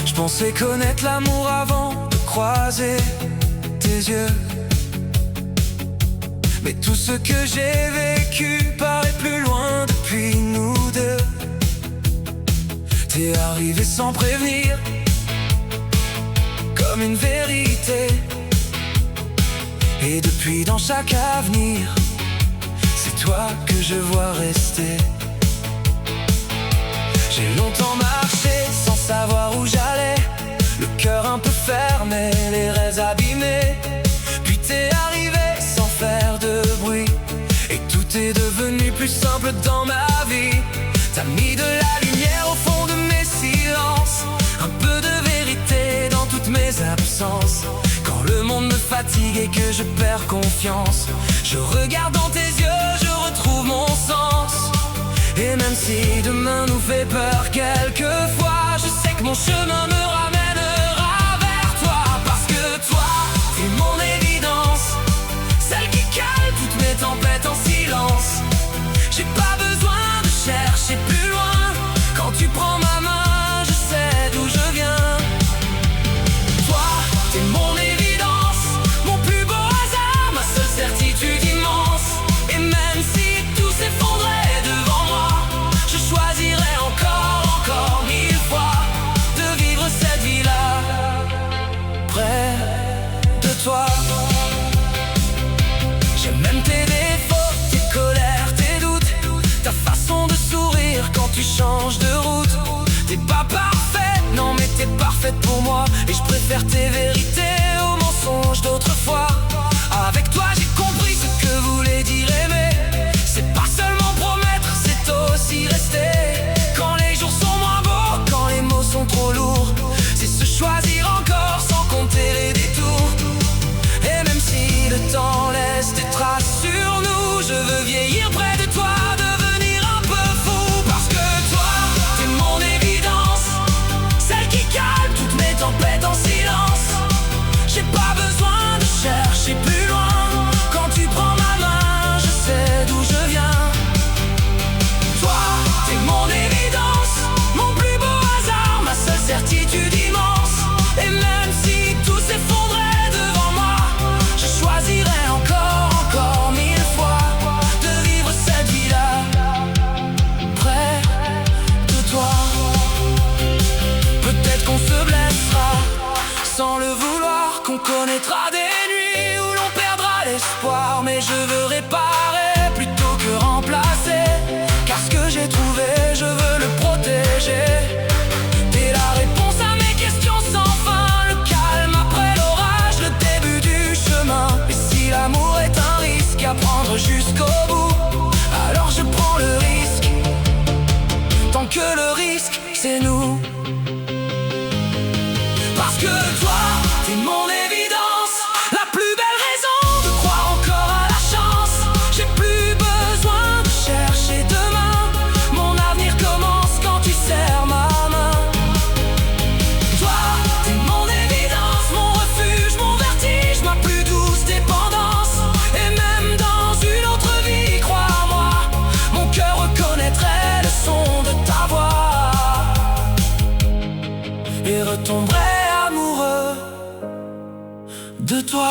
Je pensais connaître l'amour avant de croiser tes yeux, mais tout ce que j'ai vécu paraît plus loin depuis nous deux. T'es arrivé sans prévenir, comme une vérité, et depuis dans chaque avenir, c'est toi que je vois rester. J'ai longtemps marché sans savoir où j'allais, le cœur un peu fermé, les rêves abîmés. Puis t'es arrivé sans faire de bruit, et tout est devenu plus simple dans ma vie. T'as mis de la lumière au fond de mes silences, un peu de vérité dans toutes mes absences. Quand le monde me fatigue et que je perds confiance, je regarde dans tes yeux, je retrouve mon sens. Et même si demain nous fait peur quelquefois, je sais que mon chemin me ramènera vers toi. Parce que toi, t'es mon évidence, celle qui cale toutes mes tempêtes en silence. J'ai pas besoin de chercher plus loin, quand tu prends ma main, je sais d'où je viens. Toi, t'es mon évidence, mon plus beau hasard, ma seule certitude immense. Et même si tout s'effondrait devant moi, je choisirais encore mille fois de vivre cette vie-là, près de toi. J'aime même tes défauts, tes colères, tes doutes, ta façon de sourire quand tu changes de route. T'es pas parfaite, non mais t'es parfaite pour moi, et je préfère tes vérités aux mensonges d'autrefois. Avec toi j'ai compris ce que voulait dire aimer, c'est pas seulement promettre, c'est aussi rester. Quand les jours sont moins beaux, quand les mots sont trop lourds, c'est se choisir encore sans compter les détours. Et même si le temps laisse des traces sur nous, je veux vieillir près de toi, devenir un peu fou. Parce que toi, t'es mon évidence, celle qui calme toutes mes tempêtes en silence. J'ai pas besoin de chercher plus loin, quand tu prends ma main, je sais d'où je viens. Toi, t'es mon évidence, mon plus beau hasard, ma seule certitude immense. Et même si tout s'effondrait devant moi, je choisirais encore mille fois de vivre cette vie-là, près de toi. Peut-être qu'on se blessera sans le vouloir, qu'on connaîtra des nuits où l'on perdra l'espoir. Mais je veux réparer plutôt que remplacer, car ce que j'ai trouvé, je veux le protéger. T'es la réponse à mes questions sans fin, le calme après l'orage, le début du chemin. Et si l'amour est un risque à prendre jusqu'au bout, alors je prends le risque, tant que le risque c'est nous. Parce que toi, t'es mon évidence, la plus belle raison de croire encore à la chance. J'ai plus besoin de chercher demain, mon avenir commence quand tu serres ma main. Toi, t'es mon évidence, mon refuge, mon vertige, ma plus douce dépendance. Et même dans une autre vie, crois-moi, mon cœur reconnaîtrait le son de ta voix et retomberait amoureux de toi.